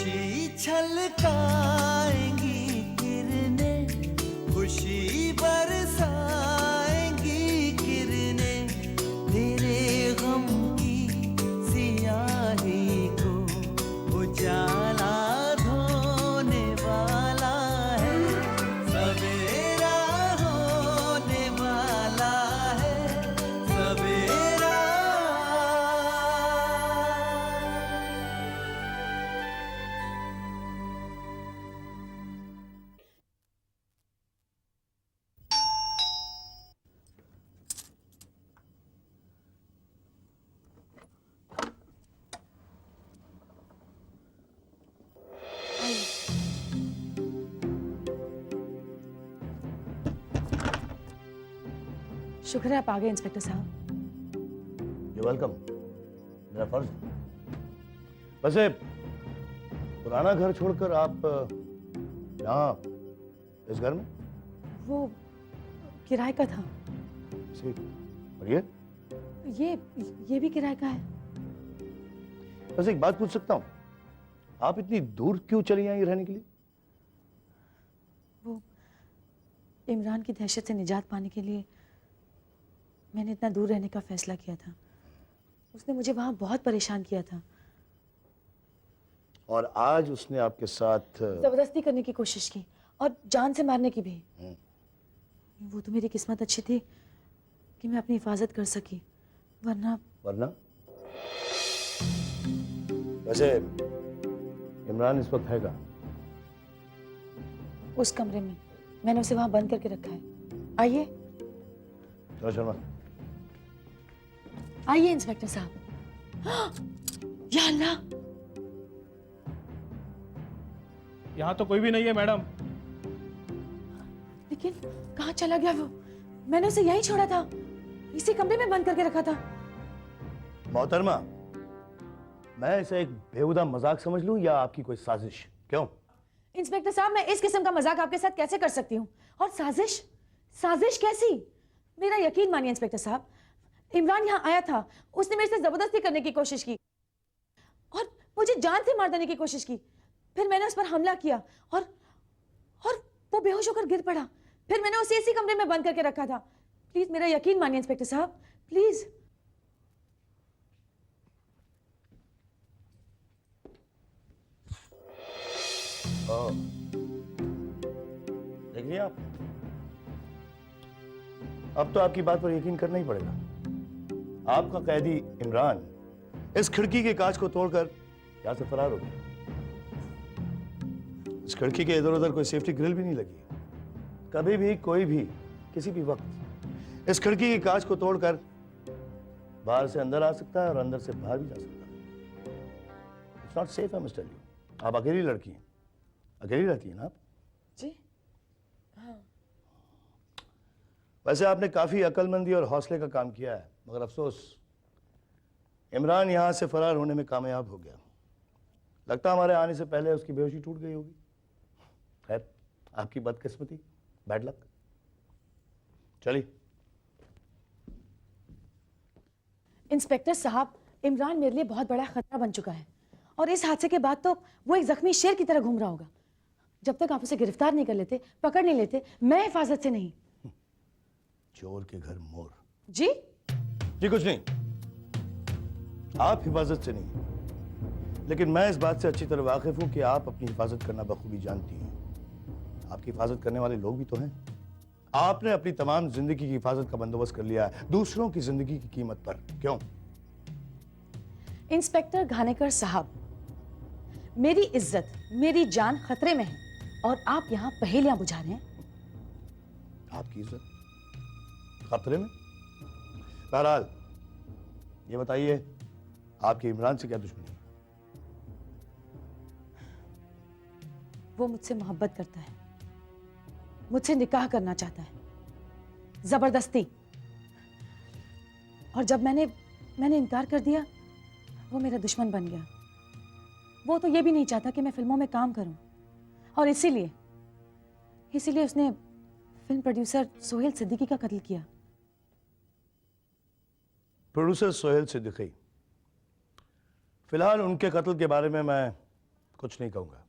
खुशी छलकाएंगी किरणें, खुशी बरसाएंगी किरणें, तेरे गम की सियाही को उजाला धोने वाला है, सवेरा होने वाला है, सवेरा। शुक्र है आप आ गए इंस्पेक्टर साहब। यू वेलकम, मेरा फर्ज है। वैसे पुराना घर छोड़कर आप यहाँ इस घर में? वो किराए का था। जी, और ये भी किराए का है। वैसे एक बात पूछ सकता हूँ, आप इतनी दूर क्यों चली आई रहने के लिए? वो इमरान की दहशत से निजात पाने के लिए मैंने इतना दूर रहने का फैसला किया था। उसने मुझे वहां बहुत परेशान किया था और आज उसने आपके साथ जबरदस्ती करने की कोशिश की और जान से मारने की भी। वो तो मेरी किस्मत अच्छी थी कि मैं अपनी हिफाजत कर सकी, वरना वैसे इमरान इस वक्त है कहाँ? उस कमरे में। मैंने उसे वहां बंद करके रखा है। आइए चलो शर्मा। आइए इंस्पेक्टर साहब। या अल्लाह, यहाँ तो कोई भी नहीं है मैडम। लेकिन कहाँ चला गया वो? मैंने उसे यहीं छोड़ा था, इसी कमरे में बंद करके रखा था। मोहतरमा, मैं इसे एक बेहुदा मजाक समझ लूं या आपकी कोई साजिश? क्यों? इंस्पेक्टर साहब, मैं इस किस्म का मजाक आपके साथ कैसे कर सकती हूँ? और साजिश? साजिश कैसी? मेरा यकीन मानिए इंस्पेक्टर साहब, इमरान यहाँ आया था, उसने मेरे से जबरदस्ती करने की कोशिश की और मुझे जान से मार देने की कोशिश की। फिर मैंने उस पर हमला किया और वो बेहोश होकर गिर पड़ा। फिर मैंने उसे इसी कमरे में बंद करके रखा था। प्लीज मेरा यकीन मानिए इंस्पेक्टर साहब, प्लीज। देखिए आप, अब तो आपकी बात पर यकीन करना ही पड़ेगा। आपका कैदी इमरान इस खिड़की के कांच को तोड़कर यहां से फरार हो गया। इस खिड़की के इधर उधर कोई सेफ्टी ग्रिल भी नहीं लगी है। कभी भी कोई भी किसी भी वक्त इस खिड़की के कांच को तोड़कर बाहर से अंदर आ सकता है और अंदर से बाहर भी जा सकता है। It's not safe, I must tell you. आप अकेली लड़की हैं, अकेली रहती हैं ना आप? जी हाँ। वैसे आपने काफी अक्लमंदी और हौसले का काम किया है, मगर अफसोस इमरान यहां से फरार होने में कामयाब हो गया। लगता हमारे आने से पहले उसकी बेहोशी टूट गई होगी। खैर, आपकी बदकिस्मती, बैड लक। चलिए। इंस्पेक्टर साहब, इमरान मेरे लिए बहुत बड़ा खतरा बन चुका है और इस हादसे के बाद तो वो एक जख्मी शेर की तरह घूम रहा होगा। जब तक आप उसे गिरफ्तार नहीं कर लेते, पकड़ नहीं लेते, मैं हिफाजत से नहीं। चोर के घर मोर। जी कुछ नहीं, आप हिफाजत से नहीं, लेकिन मैं इस बात से अच्छी तरह वाकिफ हूं कि आप अपनी हिफाजत करना बखूबी जानती हैं। आपकी हिफाजत करने वाले लोग भी तो हैं। आपने अपनी तमाम जिंदगी की हिफाजत का बंदोबस्त कर लिया है दूसरों की जिंदगी की कीमत पर। क्यों? इंस्पेक्टर घानेकर साहब, मेरी इज्जत, मेरी जान खतरे में है और आप यहाँ पहेलियां बुझा रहे हैं। आपकी इज्जत खतरे में? बहरहाल ये बताइए, आपकी इमरान से क्या दुश्मनी है? वो मुझसे मोहब्बत करता है, मुझसे निकाह करना चाहता है, जबरदस्ती। और जब मैंने इनकार कर दिया, वो मेरा दुश्मन बन गया। वो तो ये भी नहीं चाहता कि मैं फिल्मों में काम करूं और इसीलिए उसने फिल्म प्रोड्यूसर सोहेल सिद्दीकी का कत्ल किया। प्रोड्यूसर सोहेल सिद्दीकी, फिलहाल उनके कत्ल के बारे में मैं कुछ नहीं कहूंगा।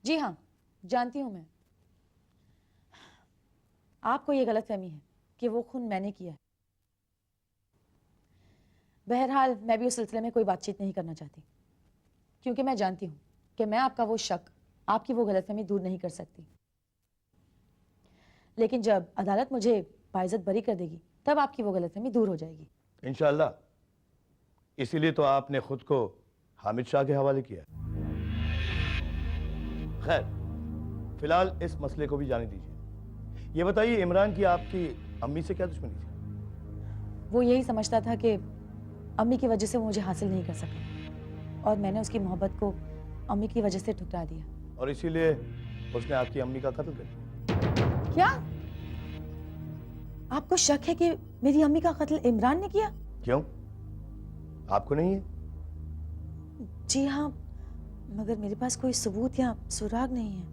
जी हाँ, जानती हूं मैं। आपको ये गलतफहमी है कि वो खून मैंने किया है। बहरहाल मैं भी उस सिलसिले में कोई बातचीत नहीं करना चाहती, क्योंकि मैं जानती हूं कि मैं आपका वो शक, आपकी वो गलतफहमी दूर नहीं कर सकती। लेकिन जब अदालत मुझे बाइज्जत बरी कर देगी, तब आपकी वो गलतफहमी दूर हो जाएगी। इंशाअल्लाह। इसीलिए तो आपने खुद को हामिद शाह के हवाले किया। खैर, फिलहाल इस मसले को भी जाने दीजिए। ये बताइए, इमरान की आपकी अम्मी से क्या दुश्मनी थी? वो यही समझता था कि अम्मी की वजह से वो मुझे हासिल नहीं कर सका, और मैंने उसकी मोहब्बत को अम्मी की वजह से ठुकरा दिया। और इसीलिए उसने आपकी अम्मी का कत्ल कर दिया। क्या आपको शक है कि मेरी अम्मी का कत्ल इमरान ने किया? क्यों, आपको नहीं है? जी हाँ, मगर मेरे पास कोई सबूत या सुराग नहीं है।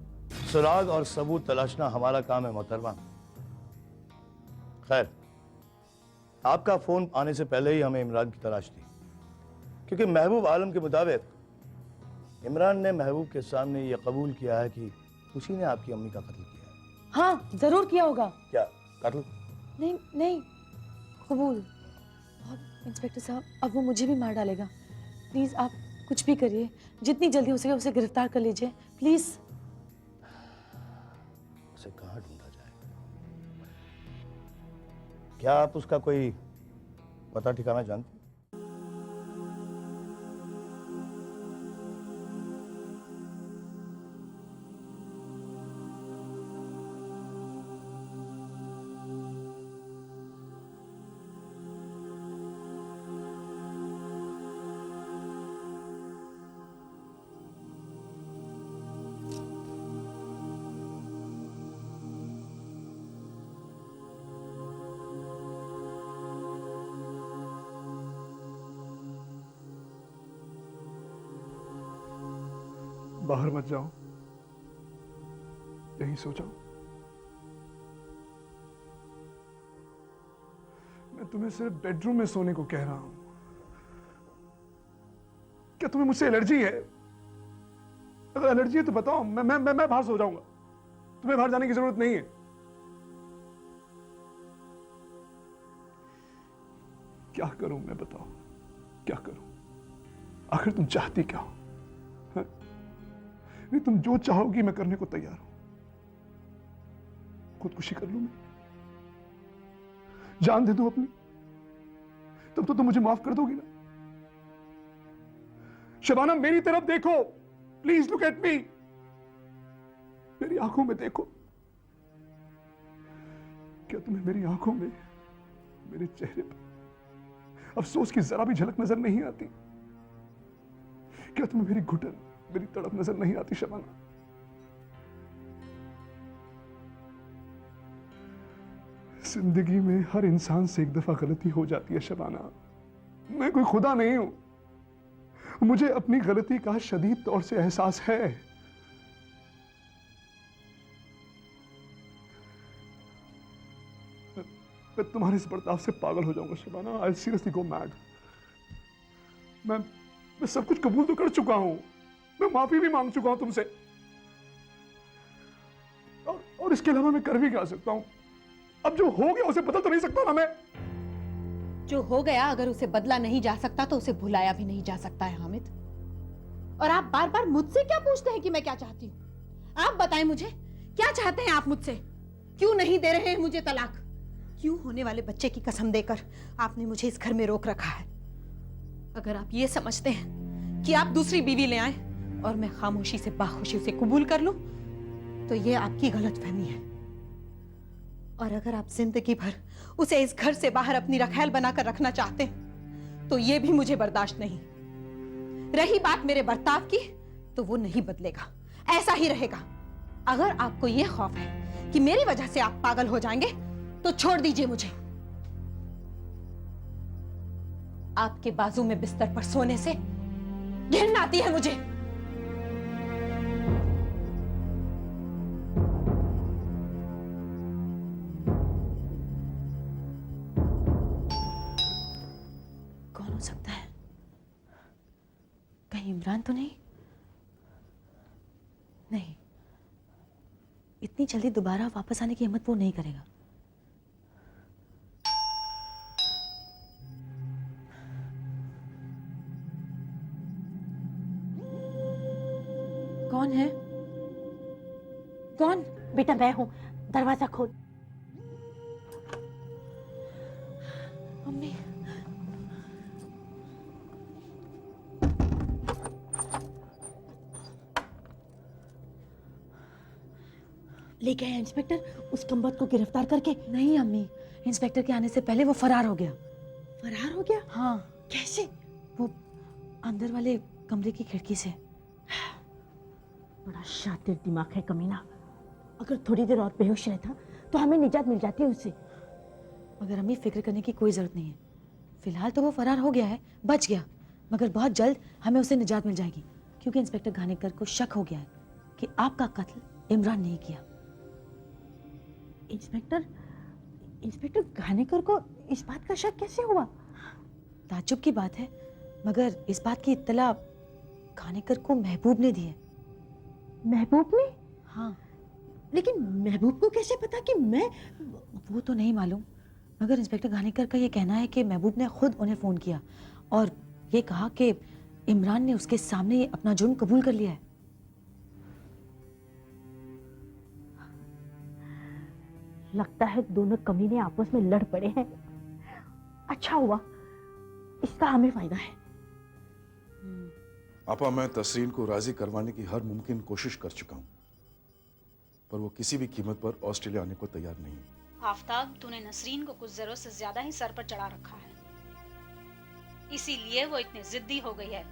सुराग और सबूत तलाशना हमारा काम है मोहतरमा। खैर, आपका फोन आने से पहले ही हमें इमरान की तलाश थी, क्योंकि महबूब आलम के मुताबिक इमरान ने महबूब के सामने यह कबूल किया है कि उसी ने आपकी अम्मी का कत्ल किया है। हाँ, जरूर किया होगा। क्या कत्ल? नहीं नहीं, कबूल। और इंस्पेक्टर साहब, अब वो मुझे भी मार डालेगा। प्लीज आप कुछ भी करिए, जितनी जल्दी हो सके उसे गिरफ्तार कर लीजिए, प्लीज। उसे कहाँ ढूंढा जाए? क्या आप उसका कोई पता ठिकाना जानते हैं? बाहर मत जाओ, यहीं सो जाओ। मैं तुम्हें सिर्फ बेडरूम में सोने को कह रहा हूं। क्या तुम्हें मुझसे एलर्जी है? अगर एलर्जी है तो बताओ, मैं बाहर सो जाऊंगा। तुम्हें बाहर जाने की जरूरत नहीं है। क्या करूं मैं, बताओ क्या करूं? आखिर तुम चाहती क्या हो? नहीं, तुम जो चाहोगी मैं करने को तैयार हूं। खुदकुशी कर लूं मैं, जान दे दूं अपनी, तब तो तुम मुझे माफ कर दोगी ना? शबाना, मेरी तरफ देखो, प्लीज लुक एट मी। मेरी आंखों में देखो। क्या तुम्हें मेरी आंखों में, मेरे चेहरे पर अफसोस की जरा भी झलक नजर नहीं आती? क्या तुम्हें मेरी घुटन, मेरी तड़प नजर नहीं आती शबाना? जिंदगी में हर इंसान से एक दफा गलती हो जाती है शबाना। मैं कोई खुदा नहीं हूं। मुझे अपनी गलती का शदीद तौर से एहसास है। मैं तुम्हारे इस बर्ताव से पागल हो जाऊंगा Shabana. I seriously go mad. मैं सब कुछ कबूल तो कर चुका हूं। मैं माफी भी मांग चुका हूं तुमसे। और इसके अलावा मैं कर भी क्या सकता हूं? अब जो हो गया उसे बदल तो नहीं सकता ना मैं। जो हो गया अगर उसे बदला नहीं जा सकता तो उसे भुलाया भी नहीं जा सकता है हामिद। और आप बार बार मुझसे क्या पूछते हैं कि मैं क्या चाहती हूँ? आप बताएं मुझे, क्या चाहते हैं आप मुझसे? क्यों नहीं दे रहे हैं मुझे तलाक? क्यों होने वाले बच्चे की कसम देकर आपने मुझे इस घर में रोक रखा है? अगर आप ये समझते हैं कि आप दूसरी बीवी ले आए और मैं खामोशी से बाखुशी उसे कबूल कर लूं, तो ये आपकी गलतफहमी है। और अगर आप जिंदगी भर उसे इस घर से बाहर अपनी रखैल बनाकर रखना चाहते हैं, तो ये भी मुझे बर्दाश्त नहीं। रही बात मेरे बर्ताव की, तो वो नहीं बदलेगा, ऐसा ही रहेगा। अगर आपको यह खौफ है कि मेरी वजह से आप पागल हो जाएंगे, तो छोड़ दीजिए मुझे। आपके बाजू में बिस्तर पर सोने से घिन आती है मुझे। कौन हो सकता है? कहीं इमरान तो नहीं? नहीं, इतनी जल्दी दोबारा वापस आने की हिम्मत वो नहीं करेगा। कौन है? कौन? बेटा मैं हूं, दरवाजा खोल। मम्मी। ले गए इंस्पेक्टर उस कमबख्त को गिरफ्तार करके? नहीं अम्मी, इंस्पेक्टर के आने से पहले वो फरार हो गया। फरार हो गया? हाँ, कैसे? वो अंदर वाले कमरे की खिड़की से। बड़ा शातिर दिमाग है कमीना। अगर थोड़ी देर और बेहोश रहता तो हमें निजात मिल जाती उससे। मगर अम्मी फिक्र करने की कोई जरूरत नहीं है। फिलहाल तो वो फरार हो गया है, बच गया, मगर बहुत जल्द हमें उसे निजात मिल जाएगी, क्योंकि इंस्पेक्टर घानेकर को शक हो गया है कि आपका कत्ल इमरान नहीं किया। इंस्पेक्टर घानेकर को इस बात का शक कैसे हुआ? ताज्जुब की बात है, मगर इस बात की इत्तला घानेकर को महबूब ने दी है। महबूब ने? हाँ। लेकिन महबूब को कैसे पता कि मैं? वो तो नहीं मालूम, मगर इंस्पेक्टर घानेकर का ये कहना है कि महबूब ने खुद उन्हें फोन किया और ये कहा कि इमरान ने उसके सामने ये अपना जुर्म कबूल कर लिया है। लगता है दोनों कमीने आपस में लड़ पड़े हैं। अच्छा हुआ, इसका हमें फायदा है। आपा, मैं तसरीन को राजी करवाने की हर मुमकिन कोशिश कर चुका हूं, पर वो किसी भी कीमत पर ऑस्ट्रेलिया आने को तैयार नहीं है। आफताब, तूने नसरीन को कुछ जरूरत से ज्यादा ही सर पर चढ़ा रखा है, इसीलिए वो इतनी जिद्दी हो गई है।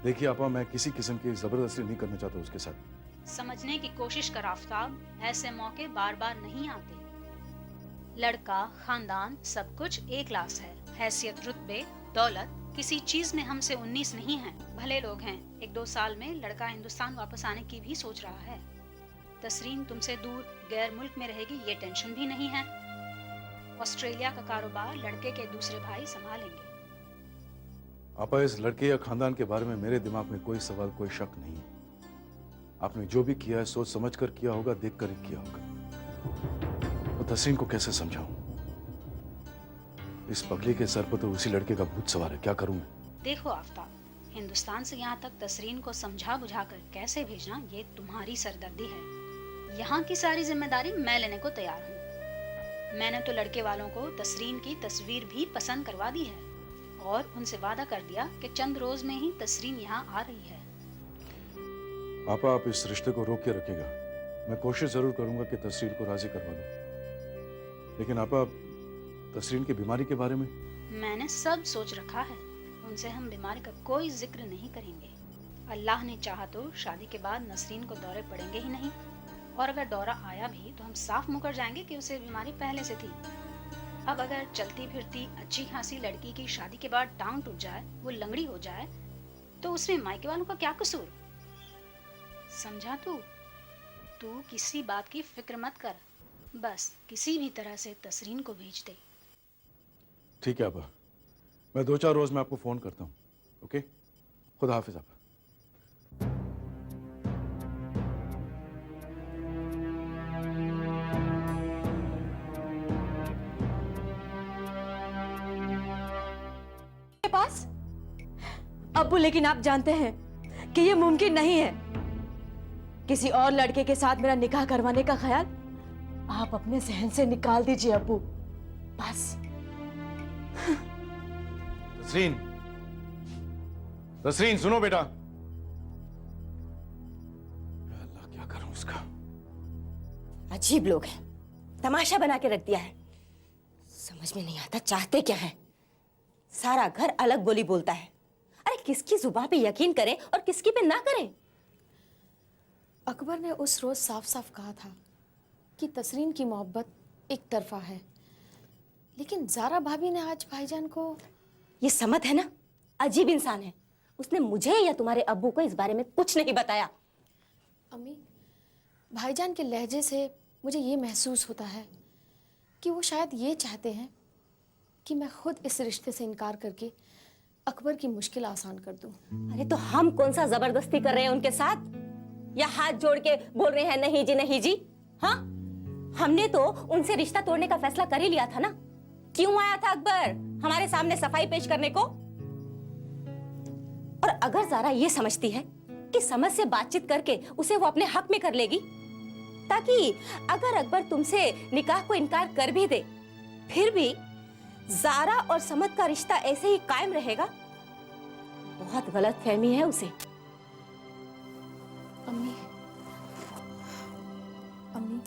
देखिए आपा, मैं किसी किस्म की जबरदस्ती नहीं करना चाहता उसके साथ। समझने की कोशिश कर आफताब, ऐसे मौके बार बार नहीं आते। लड़का, खानदान, सब कुछ एक क्लास है। हैसियत, रुतबे, दौलत किसी चीज में हमसे 19 नहीं है। भले लोग हैं, 1-2 साल में लड़का हिंदुस्तान वापस आने की भी सोच रहा है। तसरीन तुमसे दूर गैर मुल्क में रहेगी, ये टेंशन भी नहीं है। ऑस्ट्रेलिया का कारोबार लड़के के दूसरे भाई संभालेंगे। आपा, इस लड़के या खानदान के बारे में मेरे दिमाग में कोई सवाल, कोई शक नहीं है। आपने जो भी किया है सोच समझ कर किया होगा, देख कर ही किया होगा। और तसरीन को कैसे समझाऊं? इस पगली के सर पर तो उसी लड़के का भूत सवार है, क्या करूं मैं? देखो आफताब, हिंदुस्तान से यहाँ तक तसरीन को समझा बुझा कर कैसे भेजना, ये तुम्हारी सरदर्दी है। यहाँ की सारी जिम्मेदारी मैं लेने को तैयार हूँ। मैंने तो लड़के वालों को तसरीन की तस्वीर भी पसंद करवा दी है और उनसे वादा कर दिया कि चंद रोज में ही तसरीन यहाँ आ रही है। आपा, आप इस रिश्ते को रोक के रखिएगा। मैं कोशिश जरूर करूंगा कि तसरीन को राजी करवा दूं। लेकिन आपा, तसरीन की बीमारी के बारे में? मैंने सब सोच रखा है। उनसे हम बीमारी का कोई जिक्र नहीं करेंगे। अल्लाह ने चाहा तो शादी के बाद नसरीन को दौरे पड़ेंगे ही नहीं, और अगर दौरा आया भी तो हम साफ मुकर जाएंगे कि उसे बीमारी पहले से थी। अब अगर चलती फिरती अच्छी खासी लड़की की शादी के बाद टांग टूट जाए, वो लंगड़ी हो जाए, तो उसमें मायके वालों का क्या कसूर? समझा तू किसी बात की फिक्र मत कर, बस किसी भी तरह से तसरीन को भेज दे। ठीक है आपा, मैं 2-4 रोज में आपको फोन करता हूँ। ओके, खुदा हाफिज आपा। के पास अब्बू, लेकिन आप जानते हैं कि ये मुमकिन नहीं है। किसी और लड़के के साथ मेरा निकाह करवाने का ख्याल आप अपने जहन से निकाल दीजिए अब्बू, बस। तसरीन सुनो बेटा। अल्लाह, क्या करूं उसका? अजीब लोग हैं, तमाशा बना के रख दिया है। समझ में नहीं आता चाहते क्या है। सारा घर अलग बोली बोलता है। अरे किसकी जुबान पे यकीन करें और किसकी पे ना करें? अकबर ने उस रोज साफ साफ कहा था कि तसरीन की मोहब्बत एक तरफा है, लेकिन ज़ारा भाभी ने आज भाईजान को। ये समत है ना, अजीब इंसान है। उसने मुझे या तुम्हारे अब्बू को इस बारे में कुछ नहीं बताया। अम्मी, भाईजान के लहजे से मुझे ये महसूस होता है कि वो शायद ये चाहते हैं कि मैं खुद इस रिश्ते से इनकार करके अकबर की मुश्किल आसान कर दूं। अरे तो हम कौन सा जबरदस्ती कर रहे हैं उनके साथ? या हाथ जोड़ के बोल रहे हैं नहीं जी नहीं जी? हाँ, हमने तो उनसे रिश्ता तोड़ने का फैसला कर ही लिया था ना। क्यों आया था अकबर हमारे सामने सफाई पेश करने को? और अगर ज़ारा ये समझती है कि समझ से बातचीत करके उसे वो अपने हक में कर लेगी, ताकि अगर अकबर तुमसे निकाह को इनकार कर भी दे, फिर भी ज़ारा और समद का रिश्ता ऐसे ही कायम रहेगा, बहुत गलत फहमी है उसे। अम्मी, अम्मी,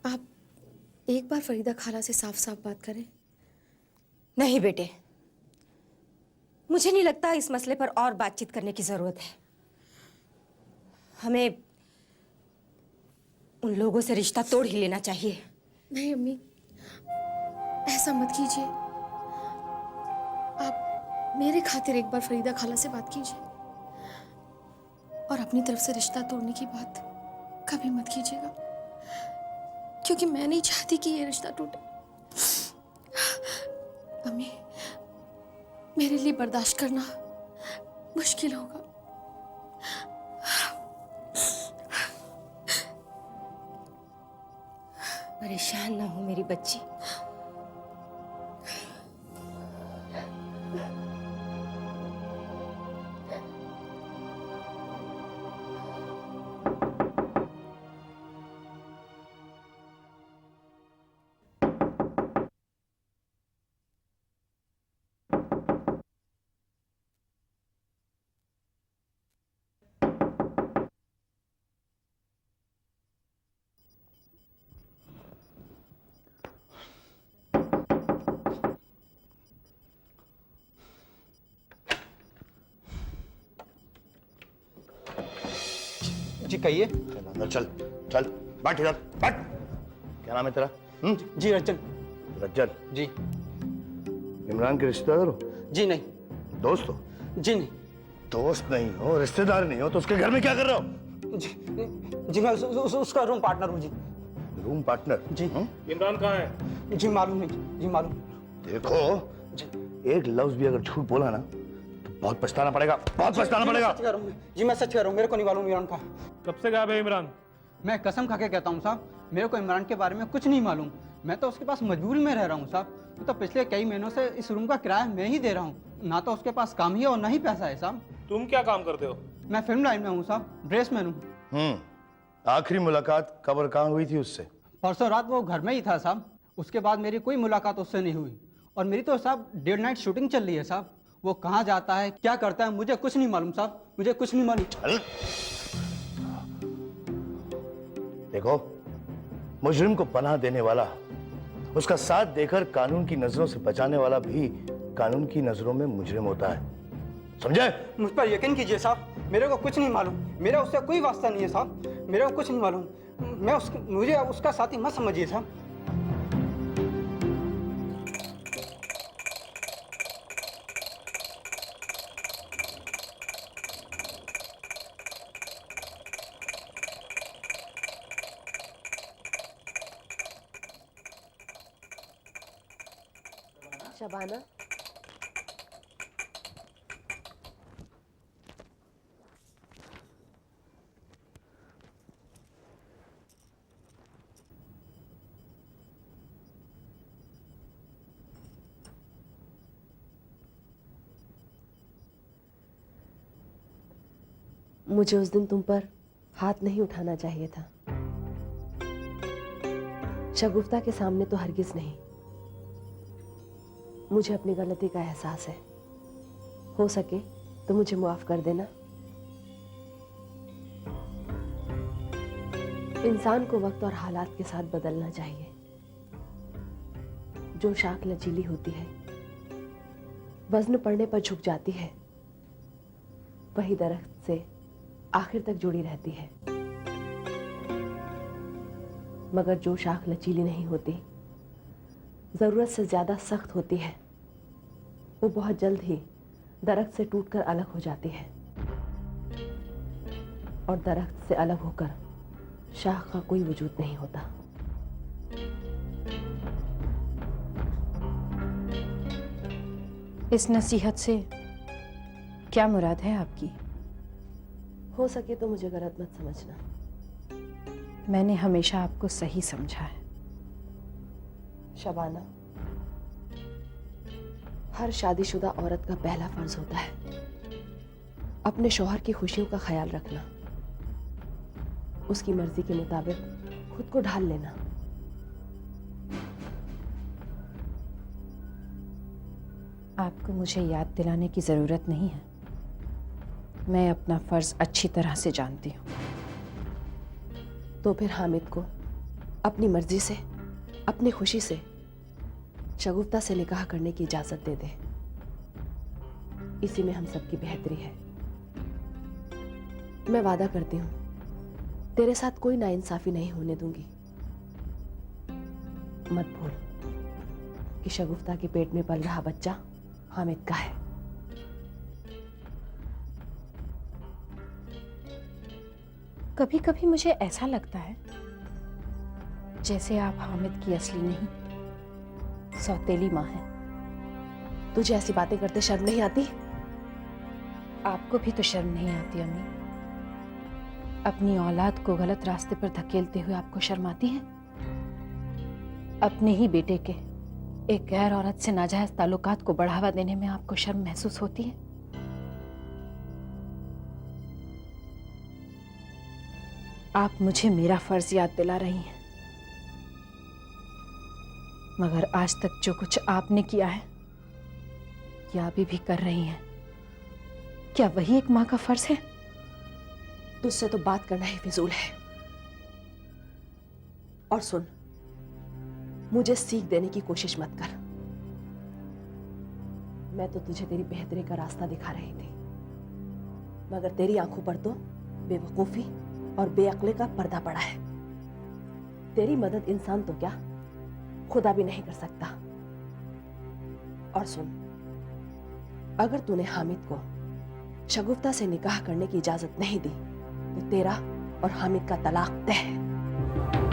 आप एक बार फरीदा खाला से साफ साफ बात करें। नहीं बेटे, मुझे नहीं लगता इस मसले पर और बातचीत करने की जरूरत है। हमें उन लोगों से रिश्ता तोड़ ही लेना चाहिए। नहीं अम्मी, ऐसा मत कीजिए। आप मेरे खातिर एक बार फरीदा खाला से बात कीजिए और अपनी तरफ से रिश्ता तोड़ने की बात कभी मत कीजिएगा, क्योंकि मैं नहीं चाहती कि ये रिश्ता टूटे। अम्मी, मेरे लिए बर्दाश्त करना मुश्किल होगा। परेशान ना हो मेरी बच्ची। जी कहिए। चल अंदर चल, चल बैठ इधर बैठ। क्या नाम है तेरा? जी रंजन। रज्जन। जी। इमरान के रिश्तेदार हो? जी नहीं। दोस्त हो? जी नहीं। दोस्त नहीं हो, रिश्तेदार नहीं हो, तो उसके घर में क्या कर रहे हो? जी मैं उसका रूम पार्टनर हूँ जी। Room partner? जी। इमरान कहाँ है? जी मालूम नहीं जी मालूम। देखो, एक लफ्ज भी अगर झूठ बोला ना तो बहुत पछताना पड़ेगा, बहुत पछताना पड़ेगा। जी मैं सच कह रहा हूँ, मेरे को नहीं मालूम इमरान का। कब से गायब है इमरान? मैं कसम खा के कहता हूँ साहब, मेरे को इमरान के बारे में कुछ नहीं मालूम। मैं तो उसके पास मजबूरी में रह रहा हूँ साहब। तो पिछले कई महीनों से इस रूम का किराया मैं ही दे रहा हूँ। ना तो उसके पास काम ही है और ना ही पैसा है साहब। तुम क्या काम करते हो? मैं फिल्म लाइन में हूँ साहब, ड्रेसमैन हूँ। आखिरी मुलाकात कब और कहाँ हुई थी उससे? परसों रात वो घर में ही था साहब। उसके बाद मेरी कोई मुलाकात उससे नहीं हुई। और मेरी तो साहब डे नाइट शूटिंग चल रही है साहब। वो कहाँ जाता है, क्या करता है, मुझे कुछ नहीं मालूम साहब, मुझे कुछ नहीं मालूम। चल। देखो, मुजरिम को पनाह देने वाला, उसका साथ देकर कानून की नजरों से बचाने वाला भी कानून की नजरों में मुजरिम होता है, समझे? मुझ पर यकीन कीजिए साहब, मेरे को कुछ नहीं मालूम। मेरा उससे कोई वास्ता नहीं है साहब, मेरे को कुछ नहीं मालूम। मुझे उसका साथी मत समझिए साहब। शबाना, मुझे उस दिन तुम पर हाथ नहीं उठाना चाहिए था। शगुफ्ता के सामने तो हरगिज नहीं। मुझे अपनी गलती का एहसास है। हो सके तो मुझे माफ कर देना। इंसान को वक्त और हालात के साथ बदलना चाहिए। जो शाख लचीली होती है, वजन पड़ने पर झुक जाती है, वही दरख्त से आखिर तक जुड़ी रहती है। मगर जो शाख लचीली नहीं होती, जरूरत से ज्यादा सख्त होती है, वो बहुत जल्द ही दरख्त से टूटकर अलग हो जाती है। और दरख्त से अलग होकर शाख का कोई वजूद नहीं होता। इस नसीहत से क्या मुराद है आपकी? हो सके तो मुझे गलत मत समझना। मैंने हमेशा आपको सही समझा है। शबाना, हर शादीशुदा औरत का पहला फर्ज होता है अपने शौहर की खुशियों का ख्याल रखना, उसकी मर्जी के मुताबिक खुद को ढाल लेना। आपको मुझे याद दिलाने की जरूरत नहीं है, मैं अपना फर्ज अच्छी तरह से जानती हूँ। तो फिर हामिद को अपनी मर्जी से, अपनी खुशी से शगुफ्ता से निकाह करने की इजाजत दे दे। इसी में हम सबकी बेहतरी है। मैं वादा करती हूँ तेरे साथ कोई नाइंसाफी नहीं होने दूंगी। मत भूल कि शगुफ्ता के पेट में पल रहा बच्चा हामिद का है। कभी कभी मुझे ऐसा लगता है जैसे आप हामिद की असली नहीं, सौतेली माँ हैं। तुझे ऐसी बातें करते शर्म नहीं आती? आपको भी तो शर्म नहीं आती अम्मी? अपनी औलाद को गलत रास्ते पर धकेलते हुए आपको शर्म आती है? अपने ही बेटे के एक गैर औरत से नाजायज ताल्लुकात को बढ़ावा देने में आपको शर्म महसूस होती है? आप मुझे मेरा फर्ज याद दिला रही हैं, मगर आज तक जो कुछ आपने किया है या अभी भी कर रही हैं, क्या वही एक माँ का फर्ज है? तुझसे तो बात करना ही फिजूल है। और सुन, मुझे सीख देने की कोशिश मत कर। मैं तो तुझे तेरी बेहतरी का रास्ता दिखा रही थी, मगर तेरी आंखों पर तो बेवकूफी और बेअक्ले का पर्दा पड़ा है। तेरी मदद इंसान तो क्या, खुदा भी नहीं कर सकता। और सुन, अगर तूने हामिद को शगुफ्ता से निकाह करने की इजाजत नहीं दी तो तेरा और हामिद का तलाक तय है।